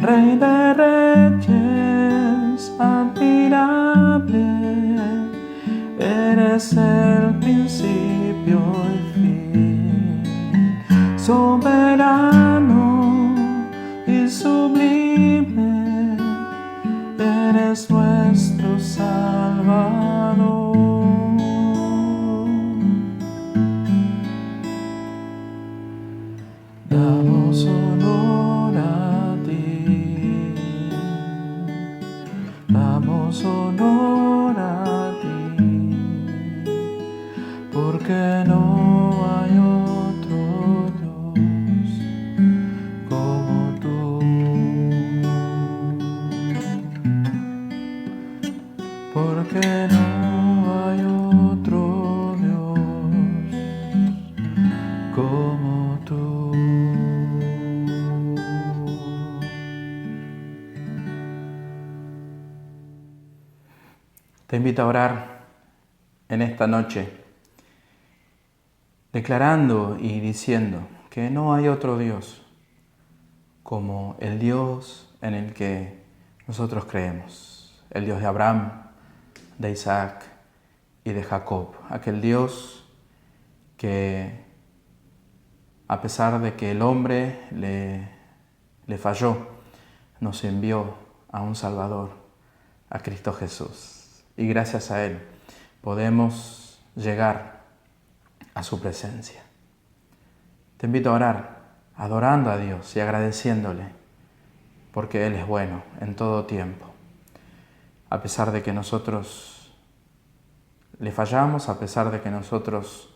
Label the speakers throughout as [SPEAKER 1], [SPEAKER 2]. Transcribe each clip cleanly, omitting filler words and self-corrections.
[SPEAKER 1] Rey de reyes, admirable, eres el principio y fin, soberano y sublime, eres nuestro Salvador. Damos honor a ti, damos honor a ti, porque no hay otro Dios como tú, porque no hay otro Dios como tú. Te invito a orar en esta noche, declarando y diciendo que no hay otro Dios como el Dios en el que nosotros creemos, el Dios de Abraham, de Isaac y de Jacob, aquel Dios que a pesar de que el hombre le falló, nos envió a un Salvador, a Cristo Jesús. Y gracias a Él podemos llegar a su presencia. Te invito a orar, adorando a Dios y agradeciéndole, porque Él es bueno en todo tiempo. A pesar de que nosotros le fallamos, a pesar de que nosotros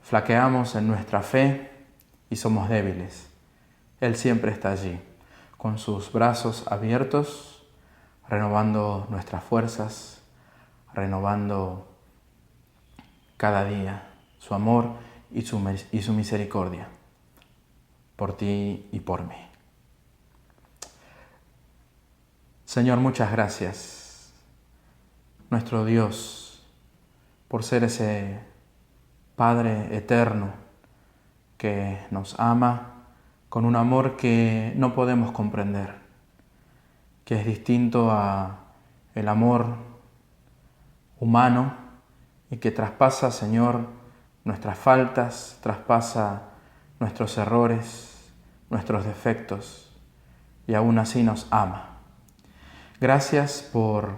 [SPEAKER 1] flaqueamos en nuestra fe y somos débiles, Él siempre está allí, con sus brazos abiertos, renovando nuestras fuerzas, renovando cada día su amor y su misericordia por ti y por mí. Señor, muchas gracias, nuestro Dios, por ser ese Padre eterno que nos ama con un amor que no podemos comprender, que es distinto a el amor humano y que traspasa, Señor, nuestras faltas, traspasa nuestros errores, nuestros defectos, y aún así nos ama. Gracias por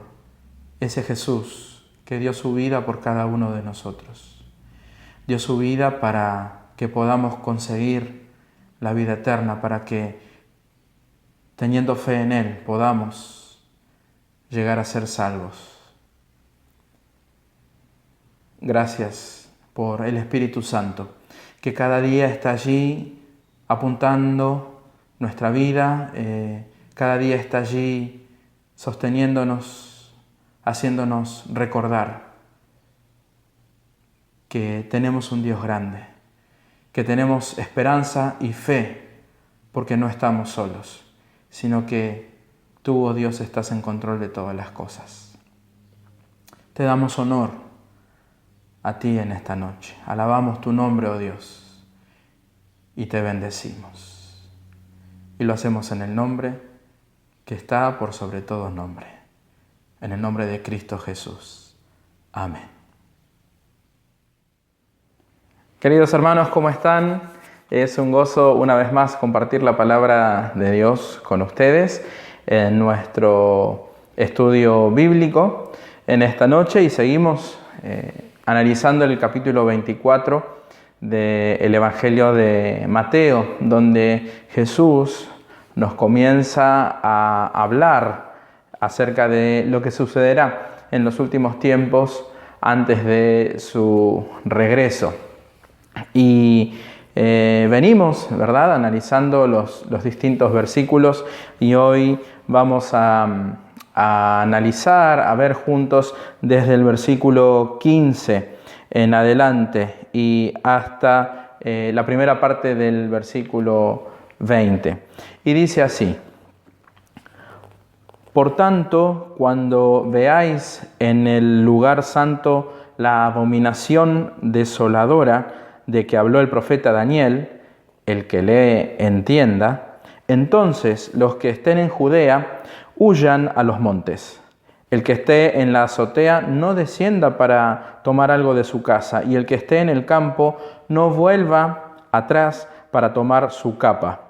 [SPEAKER 1] ese Jesús que dio su vida por cada uno de nosotros. Dio su vida para que podamos conseguir la vida eterna, para que, teniendo fe en Él, podamos llegar a ser salvos. Gracias por el Espíritu Santo, que cada día está allí apuntando nuestra vida, cada día está allí sosteniéndonos, haciéndonos recordar que tenemos un Dios grande, que tenemos esperanza y fe, porque no estamos solos, sino que tú, oh Dios, estás en control de todas las cosas. Te damos honor a ti en esta noche. Alabamos tu nombre, oh Dios, y te bendecimos. Y lo hacemos en el nombre que está por sobre todo nombre, en el nombre de Cristo Jesús. Amén. Queridos hermanos, ¿cómo están? Es un gozo una vez más compartir la palabra de Dios con ustedes en nuestro estudio bíblico en esta noche, y seguimos analizando el capítulo 24 del Evangelio de Mateo, donde Jesús nos comienza a hablar acerca de lo que sucederá en los últimos tiempos antes de su regreso. Y venimos, ¿verdad?, analizando los distintos versículos, y hoy vamos a analizar, a ver juntos desde el versículo 15 en adelante y hasta la primera parte del versículo 20. Y dice así: Por tanto, cuando veáis en el lugar santo la abominación desoladora de que habló el profeta Daniel, el que lee entienda, Entonces los que estén en Judea huyan a los montes. El que esté en la azotea no descienda para tomar algo de su casa, y el que esté en el campo no vuelva atrás para tomar su capa.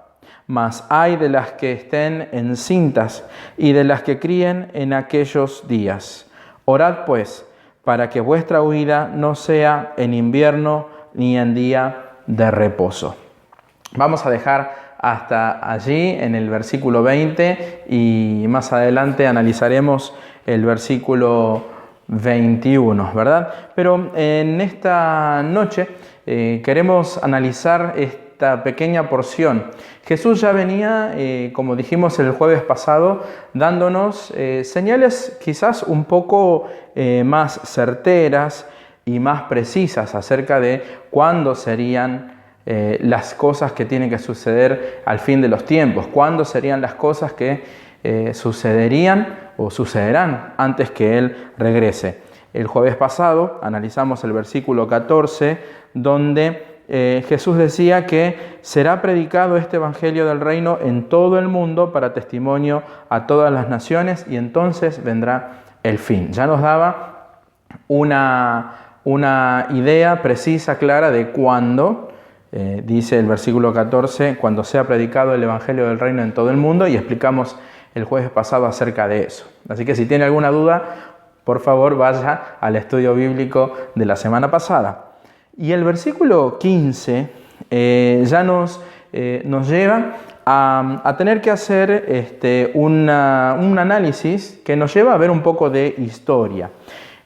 [SPEAKER 1] Mas ay de las que estén encintas y de las que críen en aquellos días. Orad pues, para que vuestra huida no sea en invierno ni en día de reposo. Vamos a dejar hasta allí en el versículo 20 y más adelante analizaremos el versículo 21, ¿verdad? Pero en esta noche queremos analizar esta pequeña porción. Jesús ya venía, como dijimos el jueves pasado, dándonos señales quizás un poco más certeras y más precisas acerca de cuándo serían las cosas que tienen que suceder al fin de los tiempos, cuándo serían las cosas que sucederían o sucederán antes que Él regrese. El jueves pasado analizamos el versículo 14, donde Jesús decía que será predicado este evangelio del reino en todo el mundo para testimonio a todas las naciones y entonces vendrá el fin. Ya nos daba una idea precisa, clara de cuándo, dice el versículo 14, cuando sea predicado el evangelio del reino en todo el mundo, y explicamos el jueves pasado acerca de eso. Así que si tiene alguna duda, por favor vaya al estudio bíblico de la semana pasada. Y el versículo 15 ya nos lleva a tener que hacer un análisis que nos lleva a ver un poco de historia.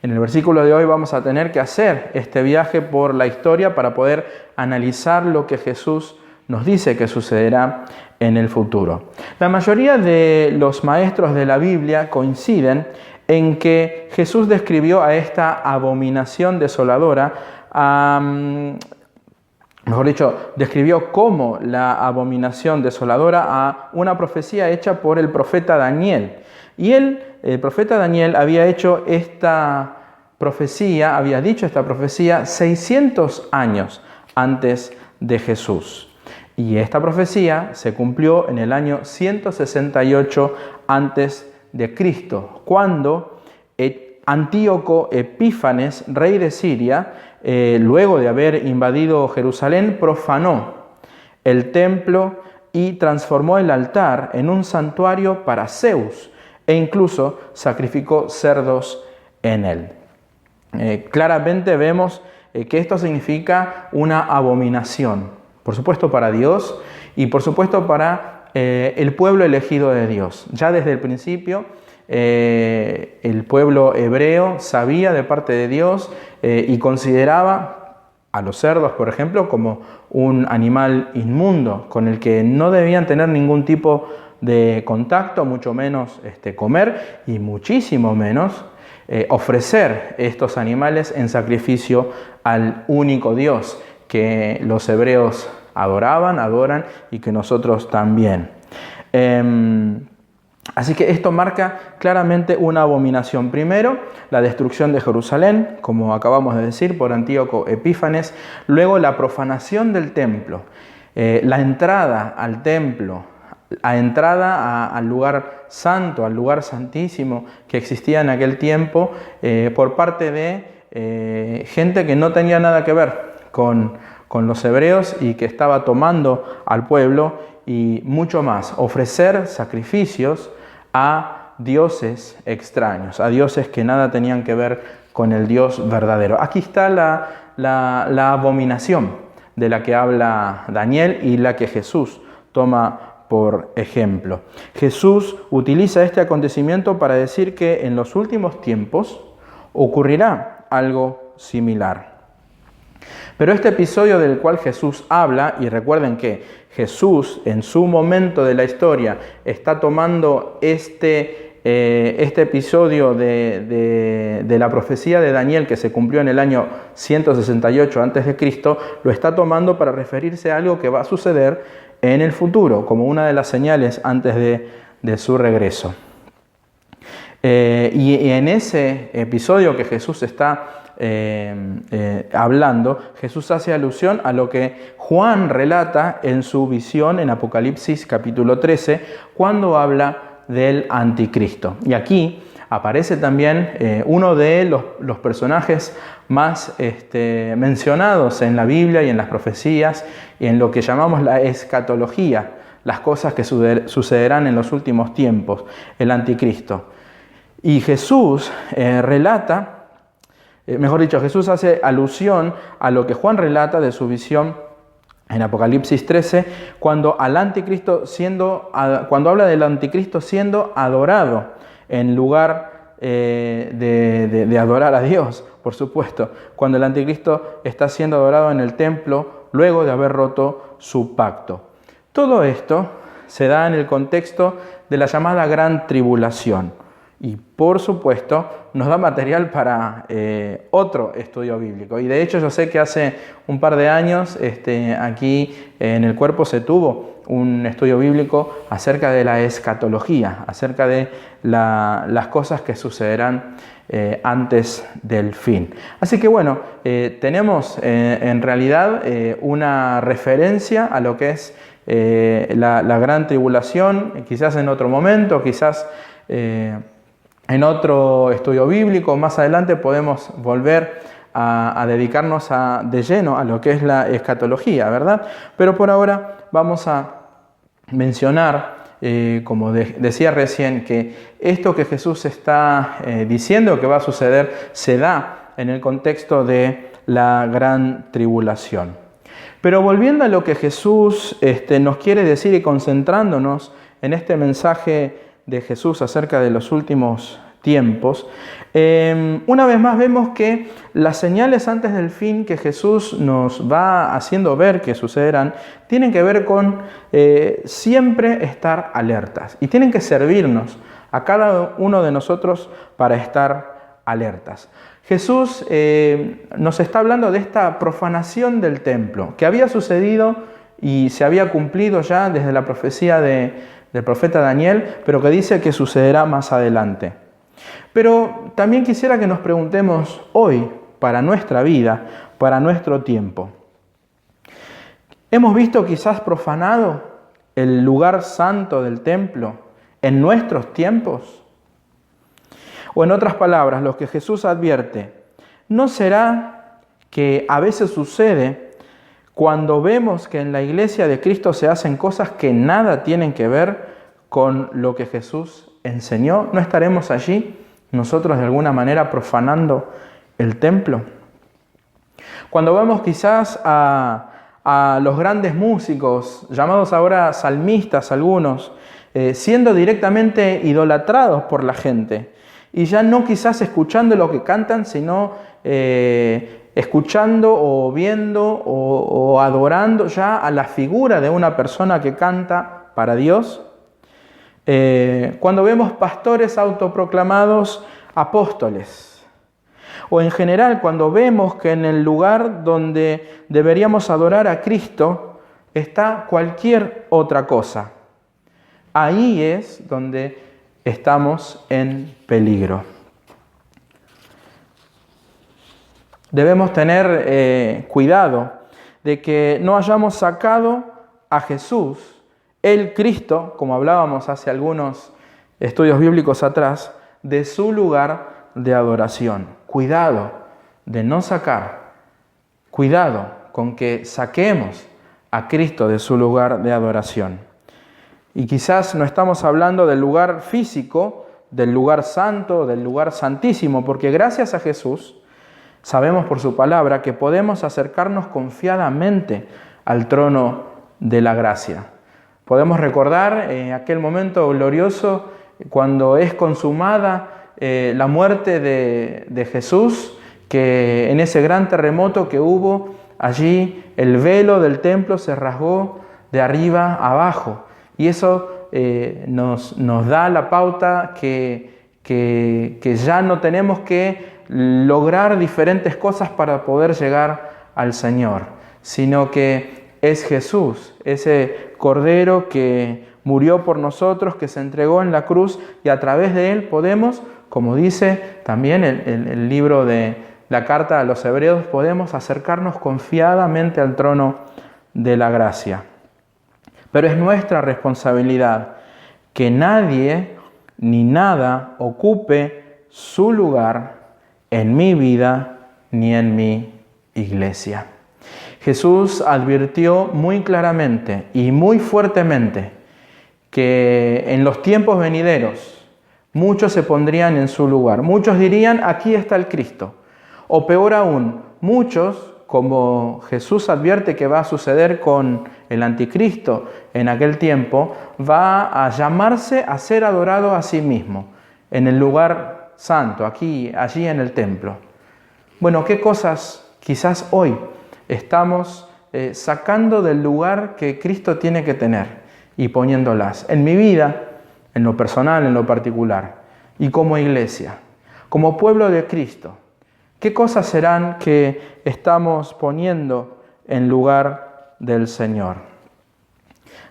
[SPEAKER 1] En el versículo de hoy vamos a tener que hacer este viaje por la historia para poder analizar lo que Jesús nos dice que sucederá en el futuro. La mayoría de los maestros de la Biblia coinciden en que Jesús describió a esta abominación desoladora, mejor dicho, describió como la abominación desoladora a una profecía hecha por el profeta Daniel. Y el profeta Daniel había hecho esta profecía, había dicho esta profecía 600 años antes de Jesús. Y esta profecía se cumplió en el año 168 antes de Cristo, cuando Antíoco Epífanes, rey de Siria, luego de haber invadido Jerusalén, profanó el templo y transformó el altar en un santuario para Zeus e incluso sacrificó cerdos en él. Claramente vemos que esto significa una abominación, por supuesto para Dios y por supuesto para el pueblo elegido de Dios. Ya desde el principio el pueblo hebreo sabía de parte de Dios y consideraba a los cerdos, por ejemplo, como un animal inmundo con el que no debían tener ningún tipo de contacto, mucho menos comer y muchísimo menos ofrecer estos animales en sacrificio al único Dios que los hebreos adoran y que nosotros también. Así que esto marca claramente una abominación. Primero, la destrucción de Jerusalén, como acabamos de decir, por Antíoco Epífanes. Luego, la profanación del templo, la entrada al templo, la entrada al lugar santo, al lugar santísimo que existía en aquel tiempo por parte de gente que no tenía nada que ver con los hebreos y que estaba tomando al pueblo, y mucho más, ofrecer sacrificios a dioses extraños, a dioses que nada tenían que ver con el Dios verdadero. Aquí está la abominación de la que habla Daniel y la que Jesús toma por ejemplo. Jesús utiliza este acontecimiento para decir que en los últimos tiempos ocurrirá algo similar. Pero este episodio del cual Jesús habla, y recuerden que Jesús en su momento de la historia está tomando este episodio de la profecía de Daniel que se cumplió en el año 168 a.C., lo está tomando para referirse a algo que va a suceder en el futuro, como una de las señales antes de su regreso. Y en ese episodio que Jesús está hablando, Jesús hace alusión a lo que Juan relata en su visión en Apocalipsis capítulo 13, cuando habla del anticristo. Y aquí aparece también uno de los personajes más mencionados en la Biblia y en las profecías y en lo que llamamos la escatología, las cosas que sucederán en los últimos tiempos, el anticristo. Y Jesús relata, Jesús hace alusión a lo que Juan relata de su visión en Apocalipsis 13, cuando habla del anticristo siendo adorado en lugar de adorar a Dios, por supuesto, cuando el anticristo está siendo adorado en el templo luego de haber roto su pacto. Todo esto se da en el contexto de la llamada Gran Tribulación y, por supuesto, nos da material para otro estudio bíblico. Y de hecho yo sé que hace un par de años aquí en el Cuerpo se tuvo un estudio bíblico acerca de la escatología, acerca de las cosas que sucederán antes del fin. Así que bueno, tenemos en realidad una referencia a lo que es la gran tribulación, quizás en otro momento, quizás en otro estudio bíblico. Más adelante podemos volver a dedicarnos de lleno a lo que es la escatología, ¿verdad? Pero por ahora vamos a mencionar, como decía recién, que esto que Jesús está diciendo que va a suceder se da en el contexto de la gran tribulación. Pero volviendo a lo que Jesús nos quiere decir y concentrándonos en este mensaje de Jesús acerca de los últimos tiempos, una vez más vemos que las señales antes del fin que Jesús nos va haciendo ver que sucederán tienen que ver con siempre estar alertas y tienen que servirnos a cada uno de nosotros para estar alertas. Jesús nos está hablando de esta profanación del templo que había sucedido y se había cumplido ya desde la profecía del profeta Daniel, pero que dice que sucederá más adelante. Pero también quisiera que nos preguntemos hoy, para nuestra vida, para nuestro tiempo. ¿Hemos visto quizás profanado el lugar santo del templo en nuestros tiempos? O en otras palabras, lo que Jesús advierte, ¿no será que a veces sucede cuando vemos que en la iglesia de Cristo se hacen cosas que nada tienen que ver con lo que Jesús enseñó? ¿No estaremos allí nosotros de alguna manera profanando el templo? Cuando vemos quizás a los grandes músicos, llamados ahora salmistas algunos, siendo directamente idolatrados por la gente, y ya no quizás escuchando lo que cantan, sino escuchando o viendo o adorando ya a la figura de una persona que canta para Dios. Cuando vemos pastores autoproclamados apóstoles, o en general cuando vemos que en el lugar donde deberíamos adorar a Cristo está cualquier otra cosa, ahí es donde estamos en peligro. Debemos tener cuidado de que no hayamos sacado a Jesús, el Cristo, como hablábamos hace algunos estudios bíblicos atrás, de su lugar de adoración. Cuidado de no sacar, cuidado con que saquemos a Cristo de su lugar de adoración. Y quizás no estamos hablando del lugar físico, del lugar santo, del lugar santísimo, porque gracias a Jesús sabemos por su palabra que podemos acercarnos confiadamente al trono de la gracia. Podemos recordar aquel momento glorioso cuando es consumada la muerte de Jesús, que en ese gran terremoto que hubo allí, el velo del templo se rasgó de arriba a abajo. Y eso nos da la pauta que ya no tenemos que lograr diferentes cosas para poder llegar al Señor, sino que es Jesús, ese Cordero que murió por nosotros, que se entregó en la cruz, y a través de Él podemos, como dice también el libro de la carta a los Hebreos, podemos acercarnos confiadamente al trono de la gracia. Pero es nuestra responsabilidad que nadie ni nada ocupe su lugar en mi vida ni en mi iglesia. Jesús advirtió muy claramente y muy fuertemente que en los tiempos venideros muchos se pondrían en su lugar. Muchos dirían, aquí está el Cristo. O peor aún, muchos, como Jesús advierte que va a suceder con el anticristo en aquel tiempo, va a llamarse a ser adorado a sí mismo en el lugar santo, allí en el templo. Bueno, ¿qué cosas quizás hoy estamos sacando del lugar que Cristo tiene que tener y poniéndolas en mi vida, en lo personal, en lo particular, y como iglesia, como pueblo de Cristo? ¿Qué cosas serán que estamos poniendo en lugar del Señor?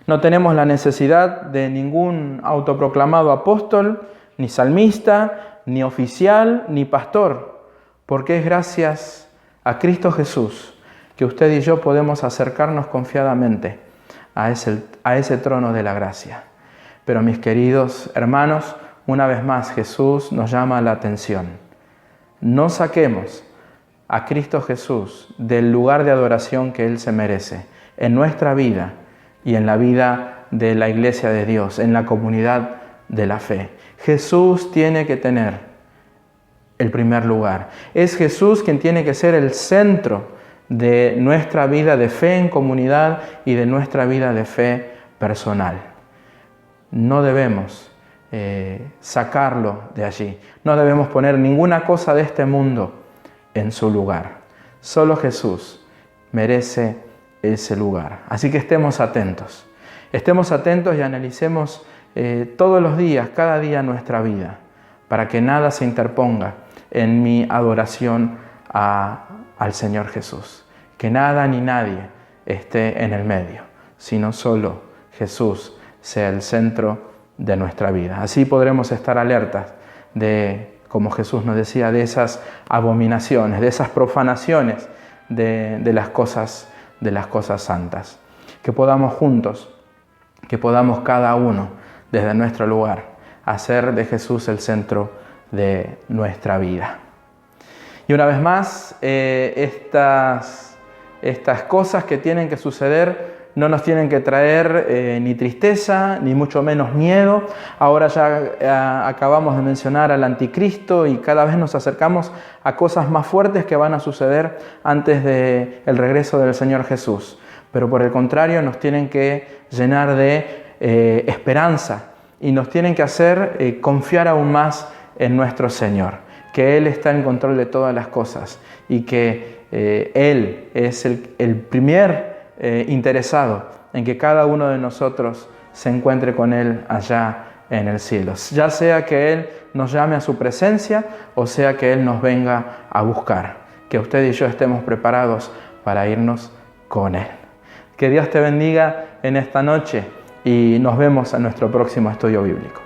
[SPEAKER 1] No tenemos la necesidad de ningún autoproclamado apóstol, ni salmista, ni oficial, ni pastor, porque es gracias a Cristo Jesús que usted y yo podemos acercarnos confiadamente a ese trono de la gracia. Pero mis queridos hermanos, una vez más Jesús nos llama la atención. No saquemos a Cristo Jesús del lugar de adoración que Él se merece en nuestra vida y en la vida de la Iglesia de Dios, en la comunidad de la fe. Jesús tiene que tener el primer lugar. Es Jesús quien tiene que ser el centro de nuestra vida de fe en comunidad y de nuestra vida de fe personal. No debemos sacarlo de allí. No debemos poner ninguna cosa de este mundo en su lugar. Solo Jesús merece ese lugar. Así que estemos atentos. Estemos atentos y analicemos todos los días, cada día nuestra vida, para que nada se interponga en mi adoración al Señor Jesús. Que nada ni nadie esté en el medio, sino solo Jesús sea el centro de nuestra vida. Así podremos estar alertas de, como Jesús nos decía, de esas abominaciones, de esas profanaciones de las cosas santas. Que podamos juntos, que podamos cada uno desde nuestro lugar hacer de Jesús el centro de nuestra vida. Y una vez más, estas cosas que tienen que suceder no nos tienen que traer ni tristeza, ni mucho menos miedo. Ahora ya acabamos de mencionar al anticristo y cada vez nos acercamos a cosas más fuertes que van a suceder antes del regreso del Señor Jesús. Pero por el contrario nos tienen que llenar de esperanza y nos tienen que hacer confiar aún más en nuestro Señor, que Él está en control de todas las cosas y que Él es el primer interesado en que cada uno de nosotros se encuentre con Él allá en el cielo. Ya sea que Él nos llame a su presencia o sea que Él nos venga a buscar. Que usted y yo estemos preparados para irnos con Él. Que Dios te bendiga en esta noche y nos vemos en nuestro próximo estudio bíblico.